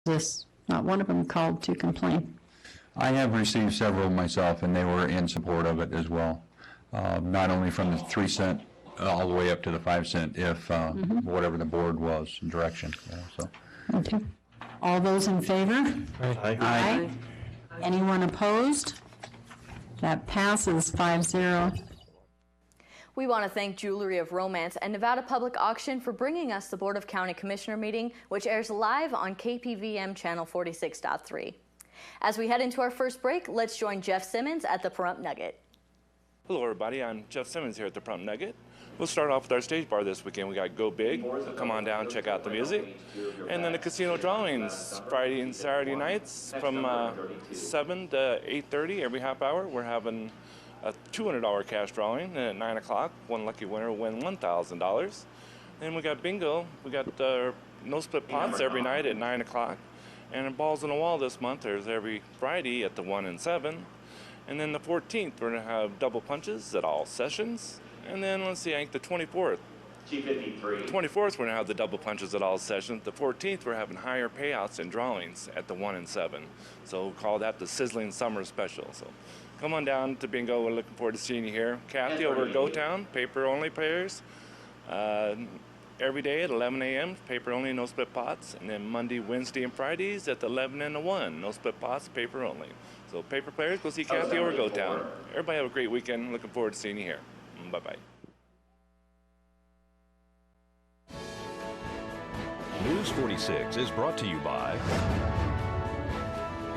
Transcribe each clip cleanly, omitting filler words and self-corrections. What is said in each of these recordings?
this. Not one of them called to complain. I have received several myself, and they were in support of it as well. Not only from the 3 cent all the way up to the 5 cent, if whatever the board was direction. So. Okay. All those in favor? Aye. Aye. Anyone opposed? That passes 5-0. We want to thank Jewelry of Romance and Nevada Public Auction for bringing us the Board of County Commissioner meeting, which airs live on KPVM channel 46.3. As we head into our first break, let's join Jeff Simmons at the Pahrump Nugget. Hello everybody, I'm Jeff Simmons here at the Pahrump Nugget. We'll start off with our stage bar this weekend. We got Go Big, so come on down, check out the music. And then the casino drawings, Friday and Saturday nights from 7 to 8:30 every half hour. We're having a $200 cash drawing, and at 9 o'clock, one lucky winner will win $1,000. Then we got bingo. We got no split pots every night at 9 o'clock. And balls on the wall this month, there's every Friday at the 1 and 7. And then the 14th, we're going to have double punches at all sessions. And then, let's see, I think the 24th. G53. 24th, we're going to have the double punches at all sessions. The 14th, we're having higher payouts and drawings at the 1 and 7. So we'll call that the Sizzling Summer Special. So come on down to bingo. We're looking forward to seeing you here. Kathy over at GoTown, paper-only players. Every day at 11 a.m., paper only, no split pots. And then Monday, Wednesday, and Fridays at the 11 and the 1, no split pots, paper only. So paper players, go see Kathy over GoTown. Everybody have a great weekend. Looking forward to seeing you here. Bye-bye. News 46 is brought to you by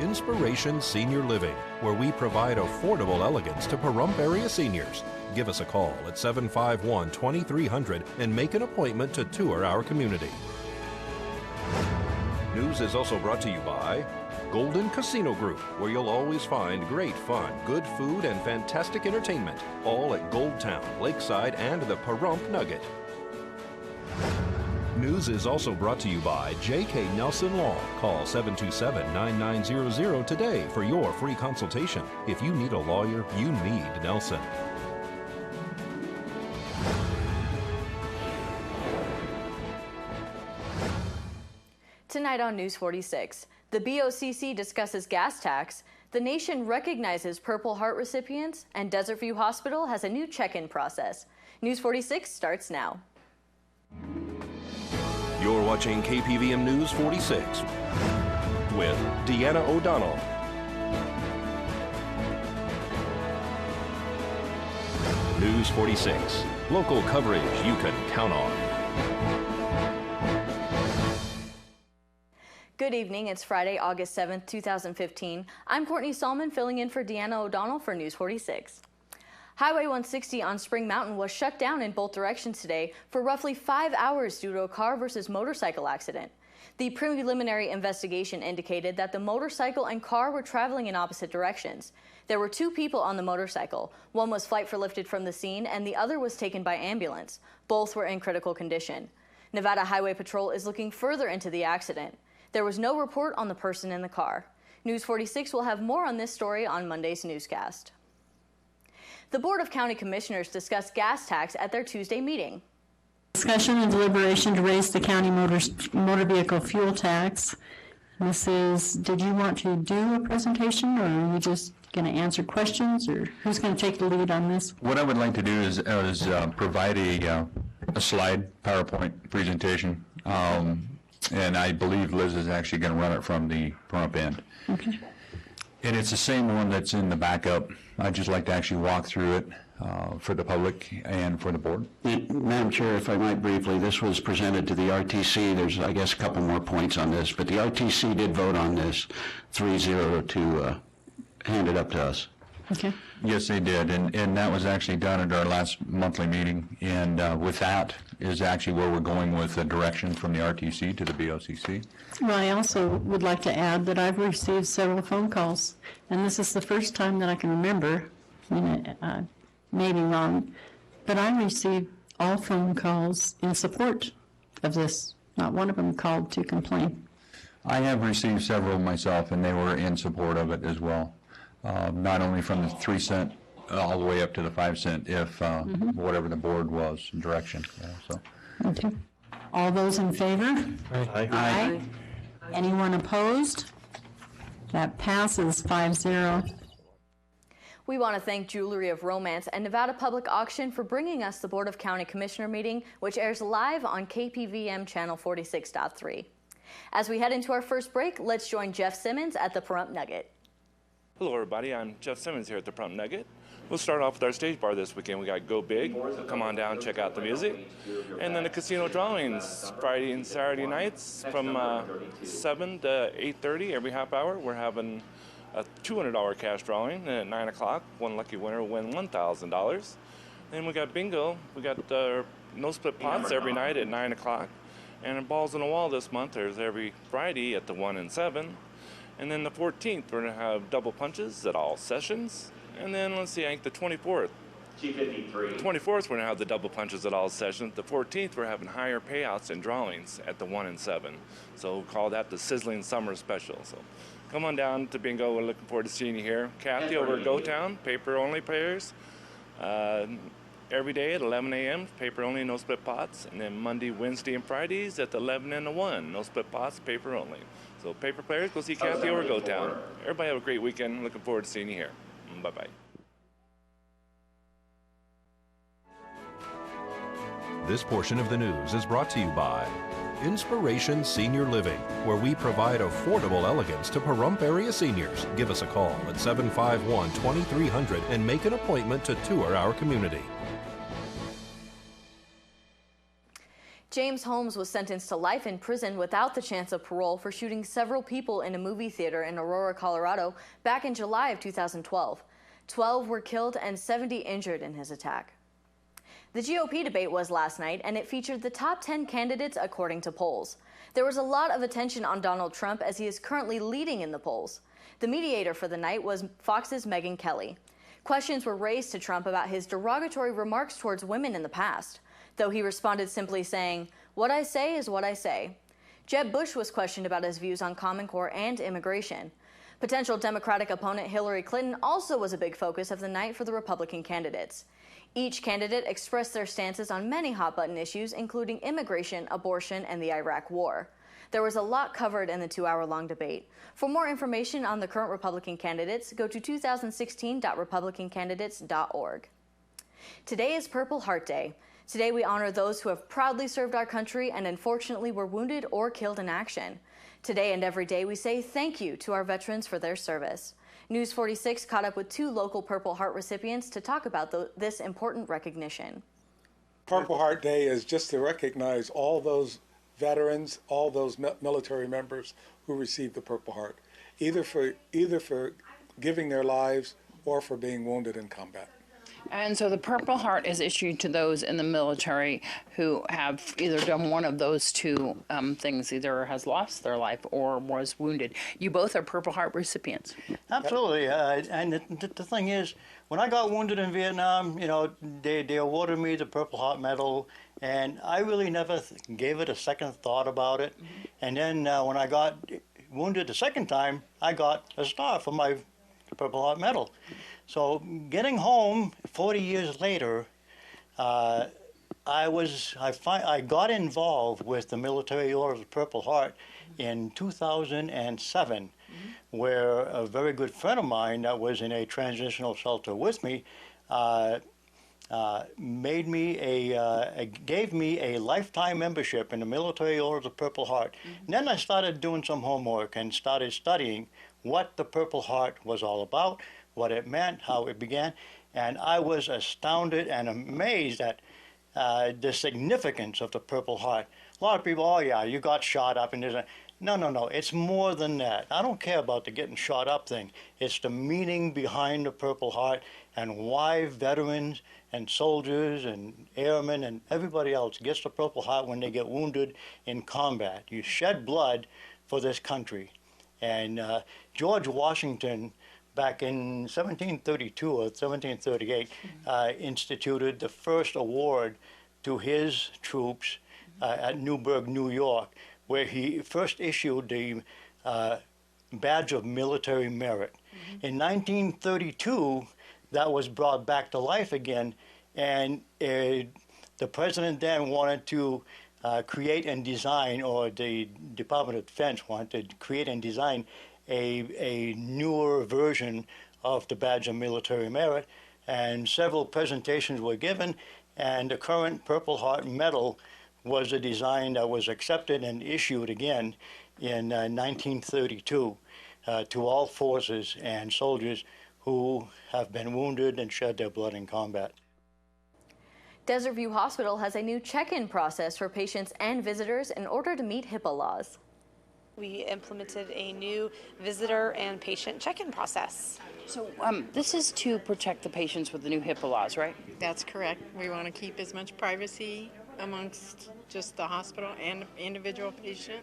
Inspiration Senior Living, where we provide affordable elegance to Pahrump area seniors. Give us a call at 751-2300 and make an appointment to tour our community. News is also brought to you by Golden Casino Group, where you'll always find great fun, good food, and fantastic entertainment, all at Gold Town, Lakeside, and the Pahrump Nugget. News is also brought to you by J.K. Nelson Law. Call 727-9900 today for your free consultation. If you need a lawyer, you need Nelson. Tonight on News 46, the BOCC discusses gas tax, the nation recognizes Purple Heart recipients, and Desert View Hospital has a new check-in process. News 46 starts now. You're watching KPVM News 46 with Deanna O'Donnell. News 46, local coverage you can count on. Good evening, it's Friday, August 7th, 2015. I'm Courtney Salmon filling in for Deanna O'Donnell for News 46. Highway 160 on Spring Mountain was shut down in both directions today for roughly 5 hours due to a car versus motorcycle accident. The preliminary investigation indicated that the motorcycle and car were traveling in opposite directions. There were 2 people on the motorcycle. One was flight lifted from the scene and the other was taken by ambulance. Both were in critical condition. Nevada Highway Patrol is looking further into the accident. There was no report on the person in the car. News 46 will have more on this story on Monday's newscast. The Board of County Commissioners discussed gas tax at their Tuesday meeting. Discussion and deliberation to raise the county motor vehicle fuel tax. Mrs., did you want to do a presentation, or are you just going to answer questions, or who's going to take the lead on this? What I would like to do is provide a slide PowerPoint presentation. And I believe Liz is actually going to run it from the Pahrump end. Okay. And it's the same one that's in the backup. I'd just like to actually walk through it for the public and for the board. Madam Chair, if I might briefly, this was presented to the RTC. There's, I guess, a couple more points on this, but the RTC did vote on this 3-0 to hand it up to us. Okay. Yes, they did, and that was actually done at our last monthly meeting, and with that is actually where we're going with the direction from the RTC to the BOCC. Well, I also would like to add that I've received several phone calls, and this is the first time that I can remember, maybe wrong, but I received all phone calls in support of this. Not one of them called to complain. I have received several myself, and they were in support of it as well. Not only from the 3 cent all the way up to the 5 cent, if whatever the board was direction. So. Okay. All those in favor? Aye. Aye. Anyone opposed? That passes 5-0. We want to thank Jewelry of Romance and Nevada Public Auction for bringing us the Board of County Commissioner meeting, which airs live on KPVM channel 46.3. As we head into our first break, let's join Jeff Simmons at the Pahrump Nugget. Hello, everybody. I'm Jeff Simmons here at the Pahrump Nugget. We'll start off with our stage bar this weekend. We got Go Big. So come on down, check out the music. And then the casino drawings Friday and Saturday nights from 7 to 8:30 every half hour. We're having a $200 cash drawing, and at 9 o'clock, one lucky winner will win $1,000. Then we got bingo. We got no split pots every night at 9 o'clock. And balls on the wall this month, there's every Friday at the 1 and 7. And then the 14th, we're going to have double punches at all sessions. And then, let's see, I think the 24th. G53. 24th, we're going to have the double punches at all sessions. The 14th, we're having higher payouts and drawings at the 1 and 7. So we'll call that the Sizzling Summer Special. So come on down to bingo. We're looking forward to seeing you here. Kathy over at GoTown, paper-only players. Every day at 11 a.m., paper only, no split pots. And then Monday, Wednesday, and Fridays at the 11 and the 1, no split pots, paper only. So paper players, go see Kathy over GoTown. Everybody have a great weekend. Looking forward to seeing you here. Bye-bye. This portion of the news is brought to you by Inspiration Senior Living, where we provide affordable elegance to Pahrump area seniors. Give us a call at 751-2300 and make an appointment to tour our community. James Holmes was sentenced to life in prison without the chance of parole for shooting several people in a movie theater in Aurora, Colorado back in July of 2012. 12 were killed and 70 injured in his attack. The GOP debate was last night, and it featured the top 10 candidates according to polls. There was a lot of attention on Donald Trump as he is currently leading in the polls. The mediator for the night was Fox's Megyn Kelly. Questions were raised to Trump about his derogatory remarks towards women in the past, though he responded simply saying, "What I say is what I say." Jeb Bush was questioned about his views on Common Core and immigration. Potential Democratic opponent Hillary Clinton also was a big focus of the night for the Republican candidates. Each candidate expressed their stances on many hot-button issues, including immigration, abortion, and the Iraq War. There was a lot covered in the 2-hour-long debate. For more information on the current Republican candidates, go to 2016.republicancandidates.org. Today is Purple Heart Day. Today we honor those who have proudly served our country and unfortunately were wounded or killed in action. Today and every day we say thank you to our veterans for their service. News 46 caught up with 2 local Purple Heart recipients to talk about this important recognition. Purple Heart Day is just to recognize all those veterans, all those military members who received the Purple Heart, either for giving their lives or for being wounded in combat. And so the Purple Heart is issued to those in the military who have either done one of those two things, either has lost their life or was wounded. You both are Purple Heart recipients. Absolutely. And the thing is, when I got wounded in Vietnam, you know, they awarded me the Purple Heart Medal, and I really never gave it a second thought about it. Mm-hmm. And then when I got wounded the second time, I got a star for my Purple Heart Medal. So getting home 40 years later, I got involved with the Military Order of the Purple Heart in 2007, where a very good friend of mine that was in a transitional shelter with me gave me a lifetime membership in the Military Order of the Purple Heart. And then I started doing some homework and started studying what the Purple Heart was all about, what it meant, how it began, and I was astounded and amazed at the significance of the Purple Heart. A lot of people, oh yeah, you got shot up and there's no, it's more than that. I don't care about the getting shot up thing. It's the meaning behind the Purple Heart and why veterans and soldiers and airmen and everybody else gets the Purple Heart when they get wounded in combat. You shed blood for this country. And George Washington, back in 1732 or 1738, instituted the first award to his troops at Newburgh, New York, where he first issued the Badge of Military Merit. In 1932, that was brought back to life again, and the president then wanted to create and design, or the Department of Defense wanted to create and design a newer version of the Badge of Military Merit, and several presentations were given, and the current Purple Heart Medal was a design that was accepted and issued again in 1932 to all forces and soldiers who have been wounded and shed their blood in combat. Desert View Hospital has a new check-in process for patients and visitors in order to meet HIPAA laws. We implemented a new visitor and patient check-in process. So this is to protect the patients with the new HIPAA laws, right? That's correct. We want to keep as much privacy amongst just the hospital and individual patient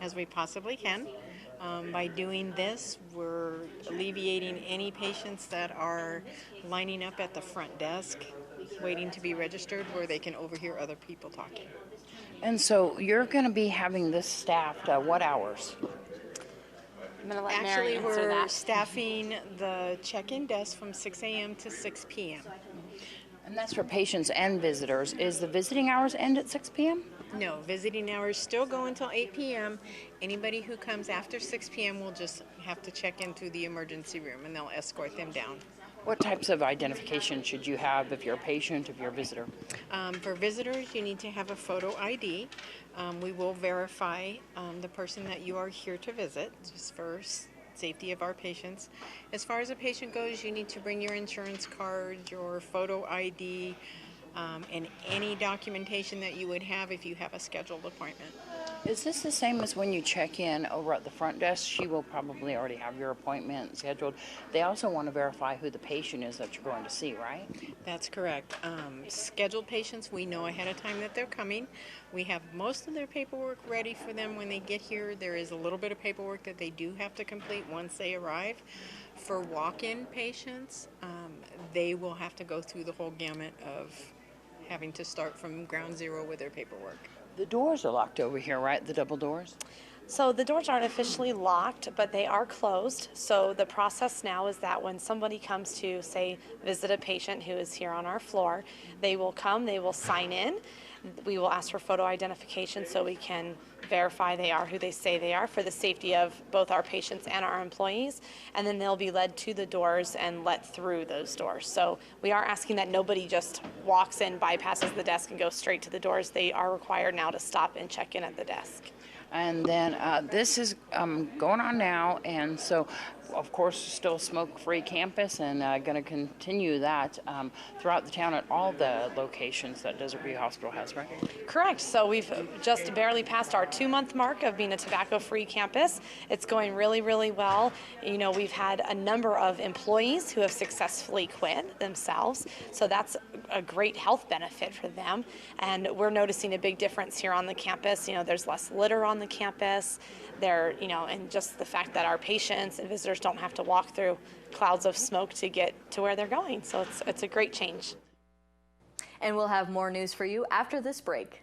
as we possibly can. By doing this, we're alleviating any patients that are lining up at the front desk, waiting to be registered, where they can overhear other people talking. And so you're going to be having this staffed what hours? I'm going to let Mary Actually, answer we're that. staffing the check-in desk from 6 a.m. to 6 p.m. And that's for patients and visitors. Is the visiting hours end at 6 p.m.? No, visiting hours still go until 8 p.m. Anybody who comes after 6 p.m. will just have to check into the emergency room, and they'll escort them down. What types of identification should you have if you're a patient, if you're a visitor? For visitors, you need to have a photo ID. We will verify the person that you are here to visit, just for safety of our patients. As far as a patient goes, you need to bring your insurance card, your photo ID, and any documentation that you would have if you have a scheduled appointment. Is this the same as when you check in over at the front desk? She will probably already have your appointment scheduled. They also want to verify who the patient is that you're going to see, right? That's correct. Scheduled patients, we know ahead of time that they're coming. We have most of their paperwork ready for them when they get here. There is a little bit of paperwork that they do have to complete once they arrive. For walk-in patients, they will have to go through the whole gamut of having to start from ground zero with their paperwork. The doors are locked over here, right? The double doors? So the doors aren't officially locked, but they are closed. So the process now is that when somebody comes to, say, visit a patient who is here on our floor, they will come, they will sign in. We will ask for photo identification so we can verify they are who they say they are for the safety of both our patients and our employees. And then they'll be led to the doors and let through those doors. So we are asking that nobody just walks in, bypasses the desk, and goes straight to the doors. They are required now to stop and check in at the desk. And then this is going on now, and so of course still smoke-free campus, and going to continue that throughout the town at all the locations that Desert View Hospital has, right? Correct. So we've just barely passed our 2-month mark of being a tobacco-free campus. It's going really, really well. You know, we've had a number of employees who have successfully quit themselves, so that's a great health benefit for them. And we're noticing a big difference here on the campus. You know, there's less litter on the campus. And just the fact that our patients and visitors don't have to walk through clouds of smoke to get to where they're going. So it's a great change. And we'll have more news for you after this break.